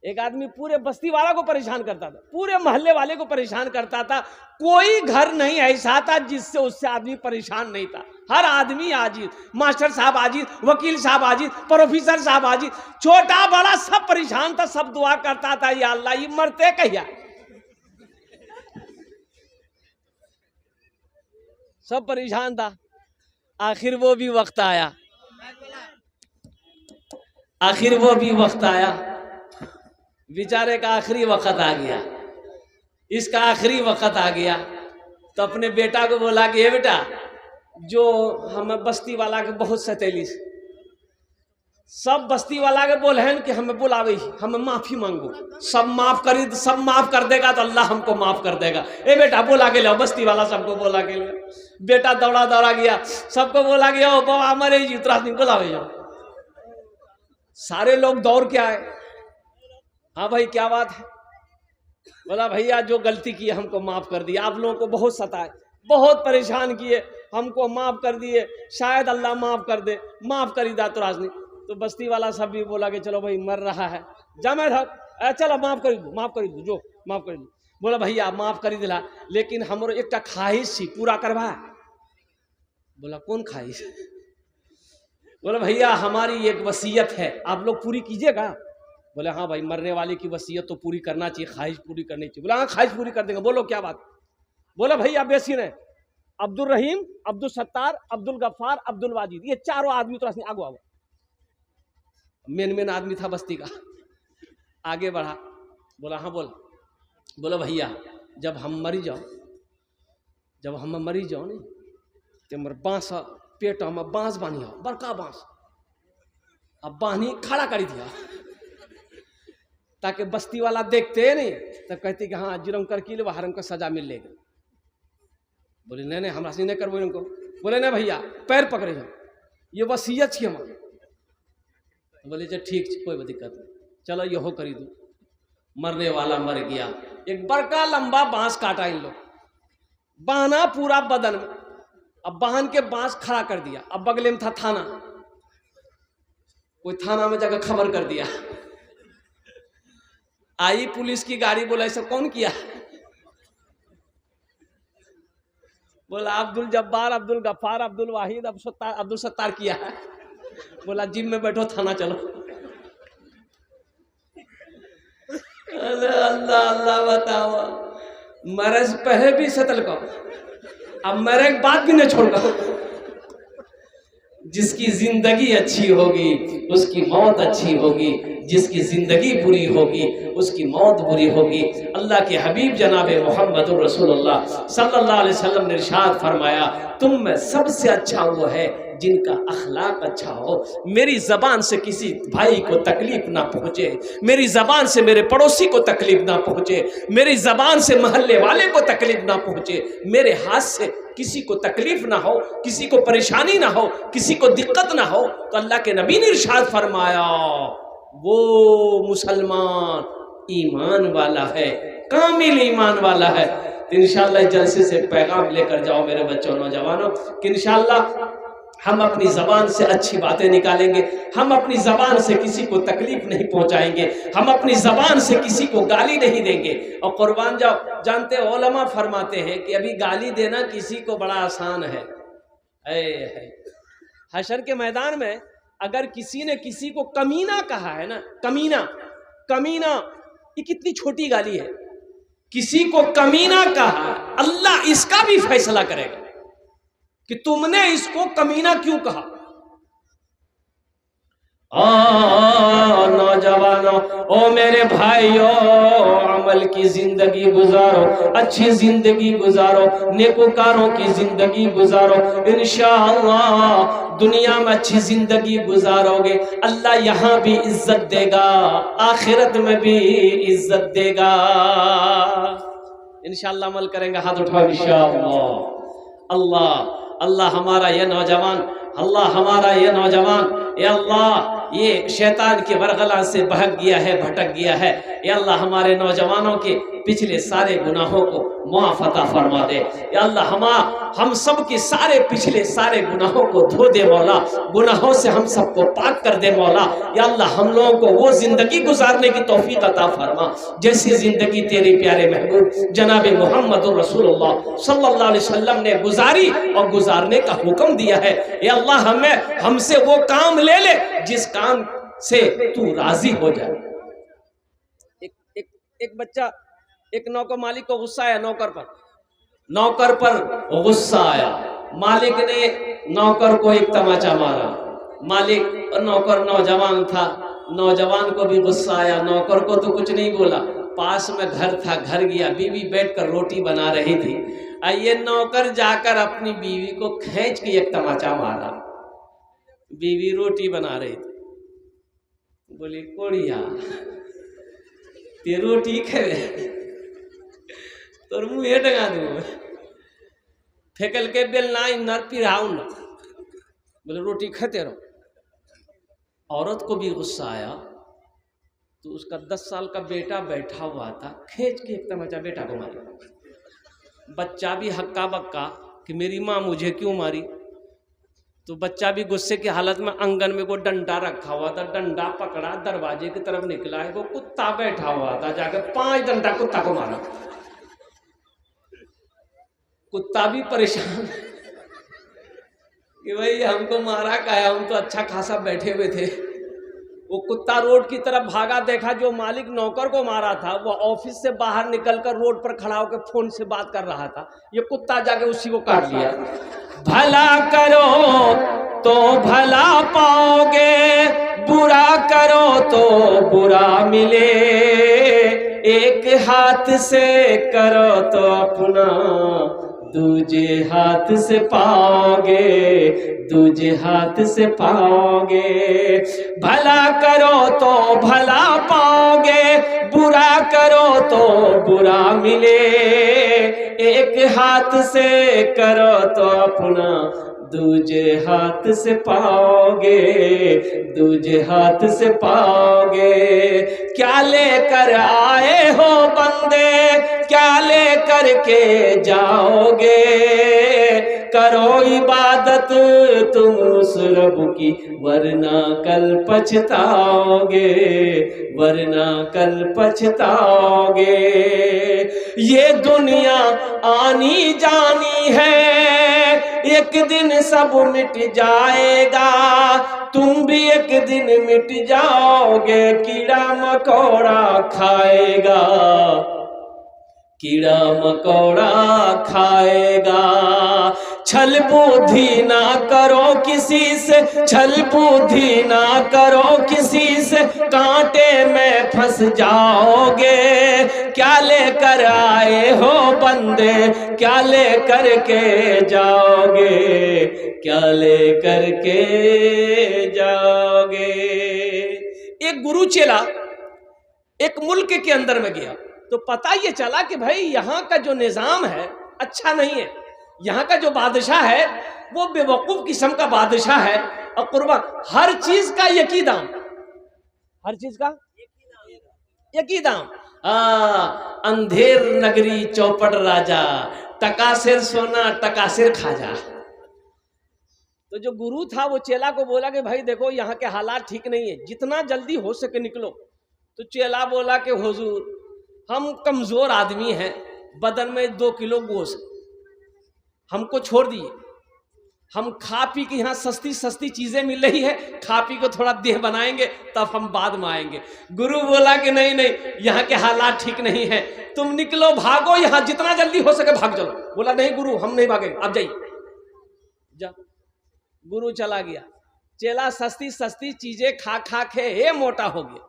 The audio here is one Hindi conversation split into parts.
एक आदमी पूरे बस्ती वाला को परेशान करता था, पूरे मोहल्ले वाले को परेशान करता था। कोई घर नहीं ऐसा था जिससे उससे आदमी परेशान नहीं था। हर आदमी आजिज, मास्टर साहब आजिज, वकील साहब आजिज, प्रोफेसर साहब आजिज, छोटा बड़ा सब परेशान था। सब दुआ करता था, या अल्लाह ये मरते कहिया। सब परेशान था। आखिर वो भी वक्त आया, आखिर वो भी वक्त आया। बेचारे का आखिरी वक्त आ गया, इसका आखिरी वक्त आ गया। तो अपने बेटा को बोला कि ये बेटा, जो हमें बस्ती वाला के बहुत सतेली, सब बस्ती वाला के बोल हैं कि हमें बुलावे, हमें माफी मांगो, सब माफ करी, सब माफ कर देगा तो अल्लाह हमको माफ कर देगा। ए बेटा बोला के लो, बस्ती वाला सबको बोला के लो। बेटा दौड़ा दौड़ा गया, सबको बोला गया, ओ बाबा हमारे इतना दिन बुलावे जाओ। सारे लोग दौड़ के आए। हाँ भाई क्या बात है? बोला भैया जो गलती की हमको माफ कर दिया, आप लोगों को बहुत सताए, बहुत परेशान किए, हमको माफ कर दिए, शायद अल्लाह माफ कर दे, माफ करी दा तो राजनी। तो बस्ती वाला सब भी बोला कि चलो भाई मर रहा है, जमे था, चलो माफ कर दो, माफ कर दो, जो माफ कर दो। बोला भैया माफ कर दिला, लेकिन हमारो एक ख्वाहिश थी, पूरा करवा। बोला कौन ख्वाहिश? बोला भैया हमारी एक वसीयत है, आप लोग पूरी कीजिएगा। बोले हाँ भाई, मरने वाले की वसीयत तो पूरी करना चाहिए, ख्वाहिश पूरी करनी चाहिए। बोला हाँ ख्वाहिश पूरी कर देंगे। बोलो क्या बात? बोला भैया बेसिन है, अब्दुल रहीम, अब्दुल सत्तार, अब्दुल गफ्फार, अब्दुल वाजिद, ये चारों आदमी तो आगो आओ। मेन आदमी था बस्ती का, आगे बढ़ा। बोला हाँ बोल। बोला भैया जब हम मरी जाओ, जब हम मरी जाओ नहीं तो मर बांस पेट में बांस बांधी, बड़का बांस, अब बांधी खड़ा कर दिया, ताकि बस्ती वाला देखते नहीं तब कहते कि हाँ जुर्म कर की बाहर हमको सजा मिल लेगा। बोले नहीं नहीं हमरा से नहीं करबो इनको। बोले नहीं भैया पैर पकड़े जाओ, ये वसीयत छी हमारी। बोले जो ठीक कोई दिक्कत नहीं, चलो यहो करी दो। मरने वाला मर गया, एक बड़का लंबा बांस काटा इन लोग, बांधा पूरा बदन में। अब बांध के बांस खड़ा कर दिया। अब बगले में था थाना, कोई थाना में जाकर खबर कर दिया। आई पुलिस की गाड़ी। बोला ऐसा कौन किया? बोला अब्दुल जब्बार, अब्दुल गफ्फार, अब्दुल वाहिद, अब्दुल सत्तार किया है। बोला जिम में बैठो, थाना चलो। अल्लाह अल्लाह बताओ, मरे से पहले भी सतल को, अब मरे के बाद भी नहीं छोड़गा। जिसकी जिंदगी अच्छी होगी उसकी मौत अच्छी होगी, जिसकी जिंदगी बुरी होगी उसकी मौत बुरी होगी। अल्लाह के हबीब जनाब मोहम्मदुर रसूलुल्लाह सल्लल्लाहु अलैहि वसल्लम ने इरशाद फरमाया, तुम में सबसे अच्छा वो है जिनका अखलाक अच्छा हो। मेरी ज़बान से किसी भाई को तकलीफ ना पहुँचे, मेरी ज़बान से मेरे पड़ोसी को तकलीफ ना पहुँचे, मेरी ज़बान से मोहल्ले वाले को तकलीफ ना पहुँचे, मेरे हाथ से किसी को तकलीफ ना हो, किसी को परेशानी ना हो, किसी को दिक्कत ना हो। तो अल्लाह के नबी ने इरशाद फरमाया, वो मुसलमान ईमान वाला है, कामिल ईमान वाला है। तो इंशाअल्लाह जलसे से पैगाम लेकर जाओ मेरे बच्चों नौजवानों कि इंशाअल्लाह हम अपनी ज़बान से अच्छी बातें निकालेंगे, हम अपनी ज़बान से किसी को तकलीफ नहीं पहुंचाएंगे, हम अपनी ज़बान से किसी को गाली नहीं देंगे। और कुर्बान जाओ, जानते उलमा फरमाते हैं कि अभी गाली देना किसी को बड़ा आसान है। हशर के मैदान में अगर किसी ने किसी को कमीना कहा है ना, कमीना, कमीना ये कितनी छोटी गाली है। किसी को कमीना कहा, अल्लाह इसका भी फैसला करेगा कि तुमने इसको कमीना क्यों कहा। नौजवानों, ओ मेरे भाइयों, अमल की जिंदगी गुजारो, अच्छी जिंदगी गुजारो, नेकोकारों की जिंदगी गुजारो। इंशाअल्लाह दुनिया में अच्छी जिंदगी गुजारोगे, अल्लाह यहाँ भी इज्जत देगा, आखिरत में भी इज्जत देगा। इंशाअल्लाह अमल करेंगे, हाथ उठाओ इंशाअल्लाह। अल्लाह अल्लाह हमारा ये नौजवान, अल्लाह हमारा ये नौजवान, ये अल्लाह ये शैतान के वरगला से बहक गया है, भटक गया है। ये अल्लाह हमारे नौजवानों के पिछले सारे गुनाहों को माफ अता फरमा दे। या अल्लाह हम सब के सारे पिछले सारे गुनाहों को धो दे मौला, गुनाहों से हम सबको पाक कर दे मौला। या अल्लाह हम लोगों को वो जिंदगी गुजारने की तौफीक अता फरमा जैसी जिंदगी तेरे प्यारे महबूब जनाब मोहम्मद रसूलुल्लाह सल्लल्लाहु अलैहि वसल्लम ने गुजारी और गुजारने का हुक्म दिया है। या अल्लाह हमसे वो काम ले ले जिस काम से तू राजी हो जाए। एक बच्चा, एक नौकर मालिक को गुस्सा आया, नौकर पर गुस्सा आया, मालिक ने नौकर को एक तमाचा मारा। मालिक और नौकर नौजवान था, नौजवान को भी गुस्सा आया, नौकर को तो कुछ नहीं बोला, पास में घर था, घर गया, बीवी बैठकर रोटी बना रही थी। ये नौकर जाकर अपनी बीवी को खींच के एक तमाचा मारा। बीवी रोटी बना रही थी, बोली कोड़िया ते रोटी खेवे तोर मुँह डंगा दू फेंकल के बेल ना नर पिराऊ न, बोले रोटी खाते रहो। औरत को भी गुस्सा आया तो उसका 10 साल का बेटा बैठा हुआ था, खींच के एक तमाचा बेटा को मारा। बच्चा भी हक्का बक्का कि मेरी माँ मुझे क्यों मारी। तो बच्चा भी गुस्से की हालत में आंगन में वो डंडा रखा हुआ था, डंडा पकड़ा, दरवाजे की तरफ निकला है, वो कुत्ता बैठा हुआ था, जाकर 5 डंडा कुत्ता को मारा। कुत्ता भी परेशान कि भाई हमको मारा का है, हम तो अच्छा खासा बैठे हुए थे। वो कुत्ता रोड की तरफ भागा, देखा जो मालिक नौकर को मारा था वो ऑफिस से बाहर निकलकर रोड पर खड़ा होकर फोन से बात कर रहा था। ये कुत्ता जाके उसी को काट लिया। भला करो तो भला पाओगे, बुरा करो तो बुरा मिले, एक हाथ से करो तो अपना दूजे हाथ से पाओगे, दूजे हाथ से पाओगे। भला करो तो भला पाओगे, बुरा करो तो बुरा मिले, एक हाथ से करो तो अपना दूजे हाथ से पाओगे, दूजे हाथ से पाओगे। क्या लेकर आए हो बंदे, क्या लेकर के जाओगे, करो इबादत तुम उस रब की, वरना कल पछताओगे, वरना कल पछताओगे। ये दुनिया आनी जानी है, एक दिन सब मिट जाएगा, तुम भी एक दिन मिट जाओगे। कीड़ा मकोड़ा खाएगा, कीड़ा मकोड़ा खाएगा। छल बुद्धि ना करो किसी से, छल बुद्धि ना करो किसी से, कांटे में फंस जाओगे। क्या लेकर आए हो बंदे, क्या लेकर के जाओगे, क्या लेकर के जाओगे। एक गुरु चेला एक मुल्क के अंदर में गया तो पता ये चला कि भाई यहाँ का जो निज़ाम है अच्छा नहीं है, यहाँ का जो बादशाह है वो बेवकूफ किस्म का बादशाह है। और कुर्बान हर चीज का एक ही दाम, हर चीज का एक ही दाम। अंधेर नगरी चौपट राजा, टकासिर सोना टकासिर खाजा। तो जो गुरु था वो चेला को बोला कि भाई देखो यहाँ के हालात ठीक नहीं है, जितना जल्दी हो सके निकलो। तो चेला बोला कि हुजूर हम कमजोर आदमी हैं, बदन में 2 किलो गोश्त, हमको छोड़ दिए, हम खा पी के, यहाँ सस्ती सस्ती चीजें मिल रही है, खा पी को थोड़ा देह बनाएंगे तब हम बाद में आएंगे। गुरु बोला कि नहीं नहीं, यहाँ के हालात ठीक नहीं है, तुम निकलो भागो, यहाँ जितना जल्दी हो सके भाग चलो। बोला नहीं गुरु हम नहीं भागेंगे, आप जाइए जा। गुरु चला गया, चेला सस्ती सस्ती चीजें खा खा के हे मोटा हो गया।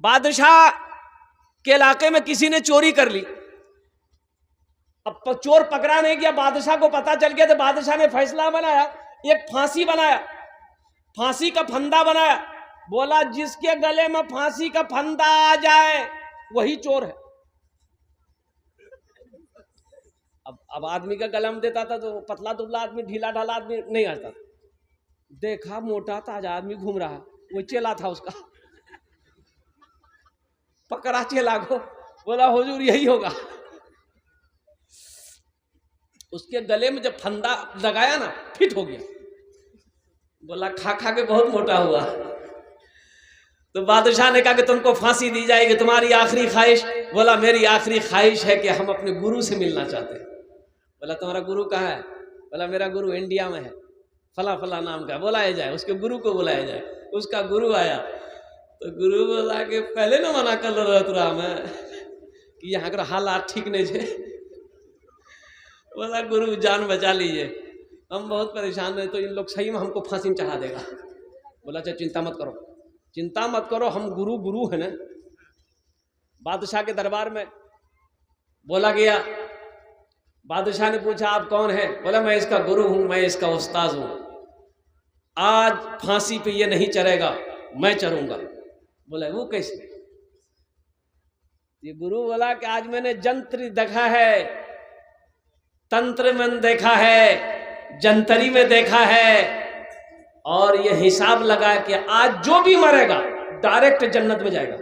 बादशाह के इलाके में किसी ने चोरी कर ली, अब चोर पकड़ा नहीं गया, बादशाह को पता चल गया तो बादशाह ने फैसला बनाया, एक फांसी बनाया, फांसी का फंदा बनाया। बोला जिसके गले में फांसी का फंदा आ जाए वही चोर है। अब आदमी का गला में देता था तो पतला दुबला आदमी, ढीला ढाला आदमी नहीं आता। देखा मोटा ताजा आदमी घूम रहा, वो चेला था उसका, पकड़ा के लागो। बोला हुजूर यही होगा। उसके गले में जब फंदा लगाया ना, फिट हो गया। बोला खा खा के बहुत मोटा हुआ। तो बादशाह ने कहा कि तुमको फांसी दी जाएगी, तुम्हारी आखिरी ख्वाहिश? बोला मेरी आखिरी ख्वाहिश है कि हम अपने गुरु से मिलना चाहते हैं। बोला तुम्हारा गुरु कहाँ है? बोला मेरा गुरु इंडिया में है, फला फला नाम का, बुलाया जाए। उसके गुरु को बुलाया जाए। उसका गुरु आया तो गुरु बोला कि पहले ना मना कर रहा मैं कि यहाँ का हालात ठीक नहीं थे। बोला गुरु जान बचा लीजिए, हम बहुत परेशान हैं, तो इन लोग सही में हमको फांसी में चढ़ा देगा। बोला अच्छा चिंता मत करो, चिंता मत करो, हम गुरु गुरु है ना। बादशाह के दरबार में बोला गया। बादशाह ने पूछा आप कौन है? बोला मैं इसका गुरु हूं, मैं इसका उस्ताद हूं। आज फांसी पे ये नहीं चढ़ेगा, मैं चढ़ूंगा। बोला वो कैसे? ये गुरु बोला कि आज मैंने जंत्र देखा है, तंत्र में देखा है, जंतरी में देखा है, और ये हिसाब लगा कि आज जो भी मरेगा डायरेक्ट जन्नत में जाएगा।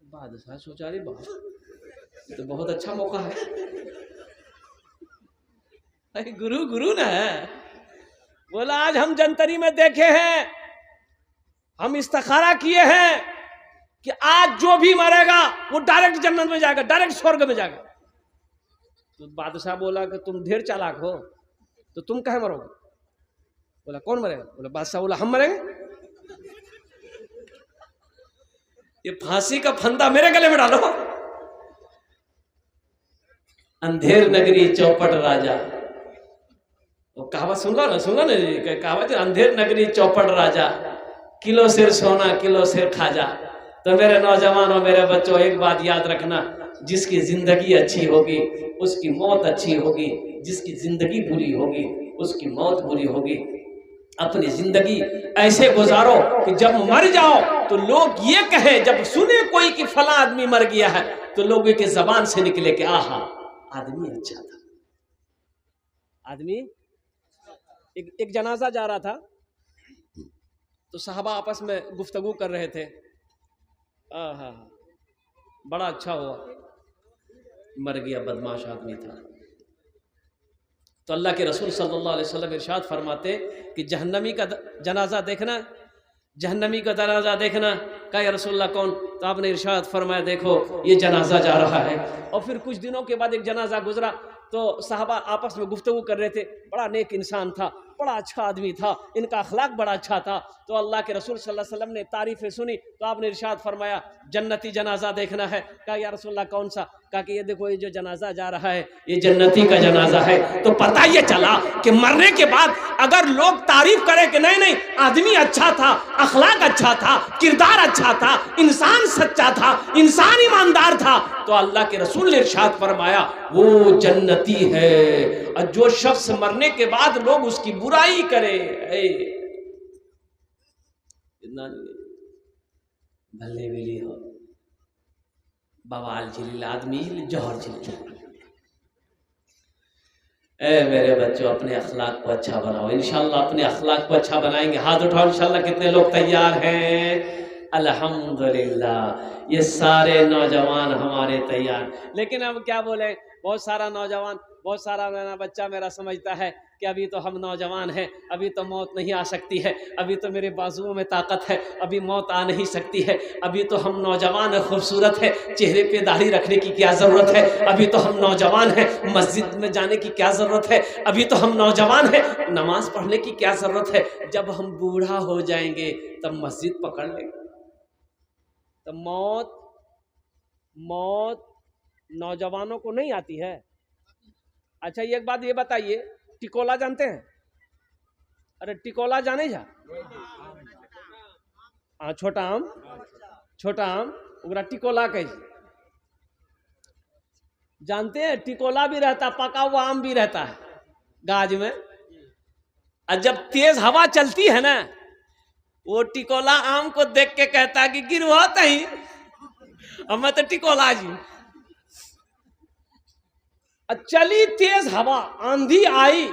बादशाह सोचा रे बाप, ये तो बहुत अच्छा मौका है। अरे गुरु गुरु ना है। बोला आज हम जंतरी में देखे हैं, हम इस्तिखारा किए हैं कि आज जो भी मरेगा वो डायरेक्ट जन्नत में जाएगा, डायरेक्ट स्वर्ग में जाएगा। तो बादशाह बोला कि तुम ढेर चालाक हो, तो तुम कहे मरोगे? बोला कौन मरेगा? बोला बादशाह बोला हम मरेंगे। ये फांसी का फंदा मेरे गले में डालो। अंधेर नगरी चौपट राजा, वो कहावत सुन ना जी, कहावत अंधेर नगरी चौपट राजा, किलो सिर सोना किलो सिर खाजा। तो मेरे नौजवानों, मेरे बच्चों, एक बात याद रखना, जिसकी जिंदगी अच्छी होगी उसकी मौत अच्छी होगी, जिसकी जिंदगी बुरी होगी उसकी मौत बुरी होगी। अपनी जिंदगी ऐसे गुजारो कि जब मर जाओ तो लोग ये कहे, जब सुने कोई कि फला आदमी मर गया है, तो लोगों के जबान से निकले कि आहा आदमी अच्छा था। आदमी एक जनाजा जा रहा था, तो साहबा आपस में गुफ्तगू कर रहे थे। आहा बड़ा अच्छा हुआ, मर गया, बदमाश आदमी था। तो अल्लाह के रसूल सल्लल्लाहु अलैहि वसल्लम इरशाद फरमाते कि जहन्नमी का जनाजा देखना, जहन्नमी का जनाजा देखना। कहा या रसूलल्लाह कौन? तो आपने इरशाद फरमाया देखो ये जनाजा जा रहा है। और फिर कुछ दिनों के बाद एक जनाजा गुजरा, तो साहबा आपस में गुफ्तगू कर रहे थे, बड़ा नेक इंसान था, बड़ा अच्छा आदमी था, इनका अखलाक बड़ा अच्छा था। तो अल्लाह के रसूल सल्लल्लाहु अलैहि वसल्लम ने तारीफ़ें सुनी, तो आपने इरशाद फरमाया जन्नती जनाजा देखना है। कहा या रसूलल्लाह कौन सा? कहा कि ये देखो ये जो जनाजा जा रहा है ये जन्नती का जनाजा है। तो पता ये चला कि मरने के बाद अगर लोग तारीफ करें कि नहीं नहीं आदमी अच्छा था, अखलाक अच्छा था, किरदार अच्छा था, इंसान सच्चा था, इंसान ईमानदार था, तो अल्लाह के रसूल ने इरशाद फरमाया वो जन्नती है। और जो शख्स मरने के बाद लोग उसकी बुराई करे, भले बिली हो, बवाल झिल आदमी जौहर झिल। मेरे बच्चों अपने अखलाक को अच्छा बनाओ, इंशाल्लाह अपने अखलाक को अच्छा बनाएंगे। हाथ उठाओ इंशाल्लाह। कितने लोग तैयार हैं? अल्हम्दुलिल्लाह, ये सारे नौजवान हमारे तैयार। लेकिन अब क्या बोले, बहुत सारा नौजवान, बहुत सारा मेरा बच्चा मेरा समझता है कि अभी तो हम नौजवान हैं, अभी तो मौत नहीं आ सकती है, अभी तो मेरे बाजुओं में ताकत है, अभी मौत आ नहीं सकती है, अभी तो हम नौजवान हैं, खूबसूरत है, चेहरे पे दाढ़ी रखने की क्या ज़रूरत है, अभी तो हम नौजवान हैं, मस्जिद में जाने की क्या ज़रूरत है, अभी तो हम नौजवान हैं, नमाज पढ़ने की क्या ज़रूरत है। जब हम बूढ़ा हो जाएंगे तब मस्जिद पकड़ लेंगे। तो मौत नौजवानों को नहीं आती है। अच्छा एक बात ये बताइए, टिकोला जानते हैं? अरे टिकोला जाने जा? हाँ छोटा आम उगरा टिकोला कैसे जानते हैं? टिकोला भी रहता, पका हुआ आम भी रहता है गाज में। और जब तेज हवा चलती है ना, वो टिकोला आम को देख के कहता है कि गिरवाता ही मैं तो टिकोला जी। चली तेज हवा, आंधी आई,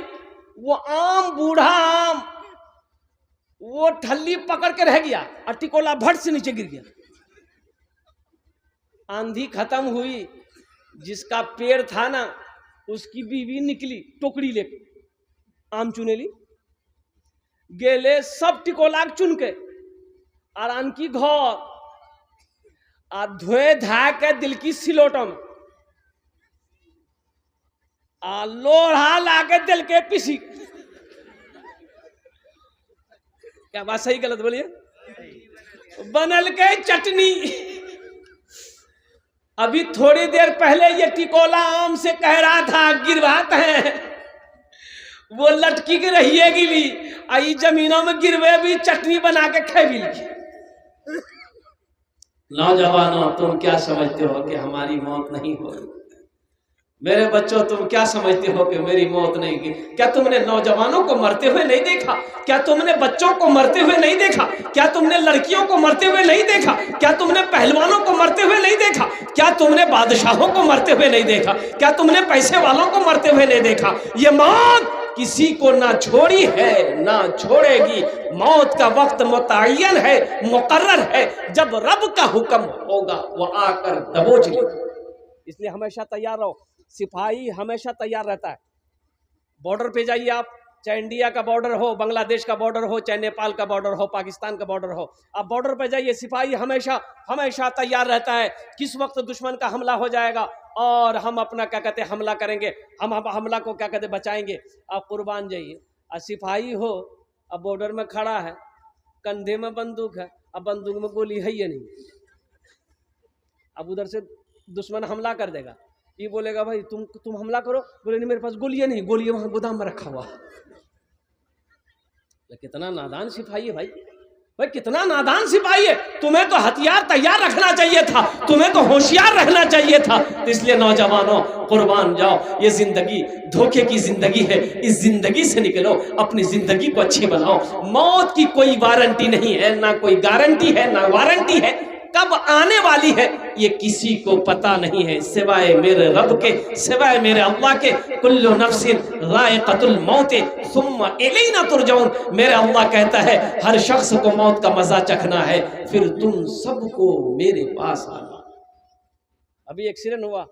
वो आम, बूढ़ा आम, वो ठल्ली पकड़ के रह गया और टिकोला भट से नीचे गिर गया। आंधी खत्म हुई, जिसका पेड़ था ना उसकी बीवी निकली टोकरी लेके, आम चुने ली, गेले सब टिकोलाक चुन के और आन की घर आ धोए धा के दिल की सिलोटम आ लोढ़ा लाके दिल के पीसी। क्या बात सही गलत बोलिए? बनल के चटनी। अभी थोड़ी देर पहले ये टिकोला आम से कह रहा था गिरवात है, वो लटकी के रहिए गिली आई जमीनों में गिरवे भी चटनी बना के खे भी ली। नौजवानों, तुम क्या समझते हो कि हमारी मौत नहीं होगी? मेरे बच्चों, तुम क्या समझते हो कि मेरी मौत नहीं की? क्या तुमने नौजवानों को मरते हुए नहीं देखा? क्या तुमने बच्चों को मरते हुए नहीं देखा? क्या तुमने लड़कियों को मरते हुए नहीं देखा? क्या तुमने पहलवानों को मरते हुए नहीं देखा? क्या तुमने बादशाहों को मरते हुए नहीं देखा? क्या तुमने पैसे वालों को मरते हुए नहीं देखा? ये मौत किसी को ना छोड़ी है ना छोड़ेगी। मौत का वक्त मुतय्यन है, मुकर्रर है। जब रब का हुक्म होगा वो आकर दबोच लेगा। इसलिए हमेशा तैयार रहो। सिपाही हमेशा तैयार रहता है। बॉर्डर पे जाइए आप, चाहे इंडिया का बॉर्डर हो, बांग्लादेश का बॉर्डर हो, चाहे नेपाल का बॉर्डर हो, पाकिस्तान का बॉर्डर हो, आप बॉर्डर पे जाइए, सिपाही हमेशा हमेशा तैयार रहता है। किस वक्त दुश्मन का हमला हो जाएगा और हम अपना क्या कहते हैं हमला करेंगे, हम हमला को क्या कहते बचाएंगे। आप कुर्बान जाइए, और सिपाही हो, अब बॉर्डर में खड़ा है, कंधे में बंदूक है, अब बंदूक में गोली है ये नहीं, अब उधर से दुश्मन हमला कर देगा, ये बोलेगा भाई तुम हमला करो, बोले नहीं मेरे पास गोलियां नहीं, गोलियां वहां गोदाम में रखा हुआ। कितना नादान सिपाही है भाई, भाई कितना नादान सिपाही है। तुम्हें तो हथियार तैयार रखना चाहिए था, तुम्हें तो होशियार रहना चाहिए था। तो इसलिए नौजवानों, कुर्बान जाओ। ये जिंदगी धोखे की जिंदगी है, इस जिंदगी से निकलो, अपनी जिंदगी को अच्छी बनाओ। मौत की कोई वारंटी नहीं है, ना कोई गारंटी है, ना वारंटी है। कब आने वाली है ये किसी को पता नहीं है, सिवाय मेरे रब के, सिवाय मेरे अल्लाह के। कुल्लु नफ्सिन ज़ाइक़तुल मौत सुम्मा इलैना तुरजऊन। मेरे अल्लाह कहता है हर शख्स को मौत का मजा चखना है, फिर तुम सबको मेरे पास आना। अभी एक्सीडेंट हुआ,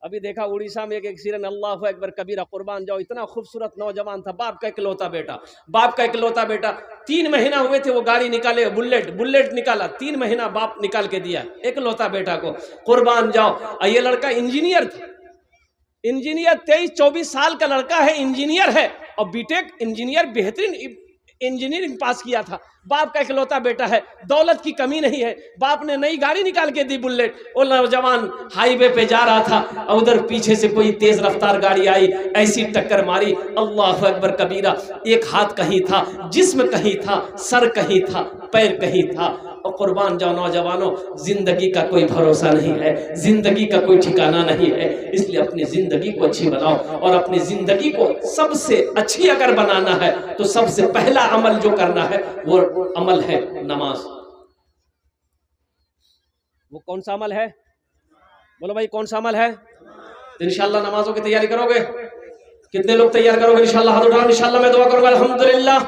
अभी देखा उड़ीसा में एक एक्सीडेंट, अल्लाह अकबर कबीरा, कुर्बान जाओ। इतना खूबसूरत नौजवान था, बाप का इकलौता बेटा, बाप का इकलौता बेटा। 3 महीना हुए थे वो गाड़ी निकाले, बुलेट निकाला, 3 महीना बाप निकाल के दिया इकलौता बेटा को, कुर्बान जाओ। ये लड़का इंजीनियर था, इंजीनियर 23-24 साल का लड़का है, इंजीनियर है, और बीटेक इंजीनियर, बेहतरीन इंजीनियरिंग पास किया था। बाप का इकलौता बेटा है, दौलत की कमी नहीं है। बाप ने नई गाड़ी निकाल के दी बुलेट। वो नौजवान हाईवे पे जा रहा था और उधर पीछे से कोई तेज रफ्तार गाड़ी आई, ऐसी टक्कर मारी, अल्लाह अकबर कबीरा। एक हाथ कहीं था, जिस्म कहीं था, सर कहीं था, पैर कहीं था। और कुर्बान जाओ नौजवानों, जिंदगी का कोई भरोसा नहीं है, जिंदगी का कोई ठिकाना नहीं है। इसलिए अपनी जिंदगी को अच्छी बनाओ, और अपनी जिंदगी को सबसे अच्छी अगर बनाना है तो सबसे पहला अमल जो करना है वो अमल है नमाज। वो कौन सा अमल है? बोलो भाई कौन सा अमल है? तो इंशाल्लाह नमाजों की तैयारी करोगे? कितने लोग तैयार करोगे? इंशाल्लाह हाथ उठाओ, इंशाल्लाह मैं दुआ करूंगा। अल्हम्दुलिल्लाह,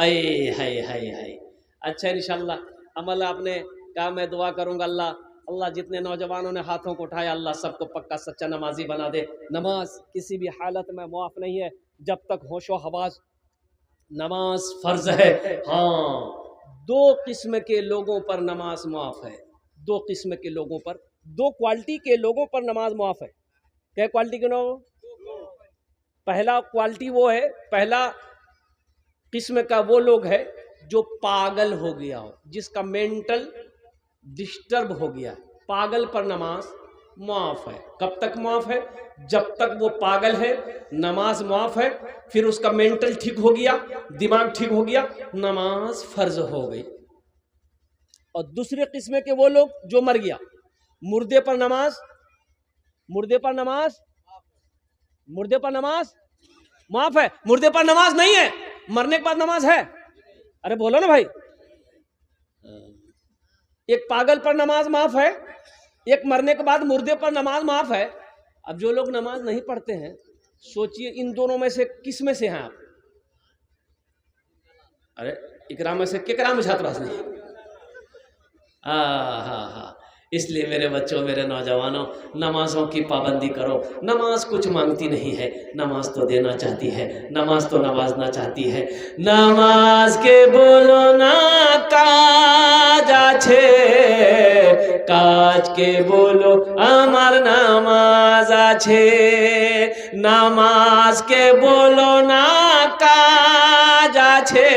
आए हाय हाय हाय। अच्छा इंशाल्लाह अमल आपने कहा मैं दुआ करूंगा। अल्लाह जितने नौजवानों ने हाथों को उठाया, अल्लाह सबको पक्का सच्चा नमाजी बना दे। नमाज किसी भी हालत में मुआफ नहीं है जब तक होशो हवास। नमाज फर्ज है। हाँ, 2 किस्म के लोगों पर नमाज मुआफ है, 2 किस्म के लोगों पर, 2 क्वालिटी के लोगों पर नमाज मुआफ है। क्या क्वालिटी के लोग? पहला क्वालिटी वो है, पहला किस्म का वो लोग है जो पागल हो गया हो, जिसका मेंटल डिस्टर्ब हो गया, पागल पर नमाज मुआफ है। कब तक मुआफ है? जब तक वो पागल है नमाज मुआफ है। फिर उसका मेंटल ठीक हो गया, दिमाग ठीक हो गया, नमाज फर्ज हो गई। और दूसरे किस्म के वो लोग जो मर गया, मुर्दे पर नमाज, मुर्दे पर नमाज, मुर्दे पर नमाज माफ है। मुर्दे पर नमाज नहीं है, मरने के बाद नमाज है। अरे बोलो ना भाई। एक पागल पर नमाज माफ है, एक मरने के बाद मुर्दे पर नमाज माफ है। अब जो लोग नमाज नहीं पढ़ते हैं, सोचिए इन दोनों में से किस में से हैं आप? अरे इकराम में से केकरा में छात्र नहीं? हाँ हाँ, इसलिए मेरे बच्चों, मेरे नौजवानों, नमाज़ों की पाबंदी करो। नमाज कुछ मांगती नहीं है, नमाज तो देना चाहती है, नमाज तो नवाजना चाहती है। नमाज के बोलो ना काज आछे, काज के बोलो আমার নামাজ আছে। নামাজ के बोलो ना কাজ আছে,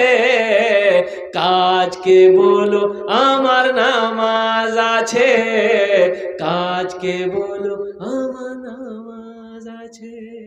কাজকে বলো আমার নামাজ আছে, কাজকে বলো আমার নামাজ আছে।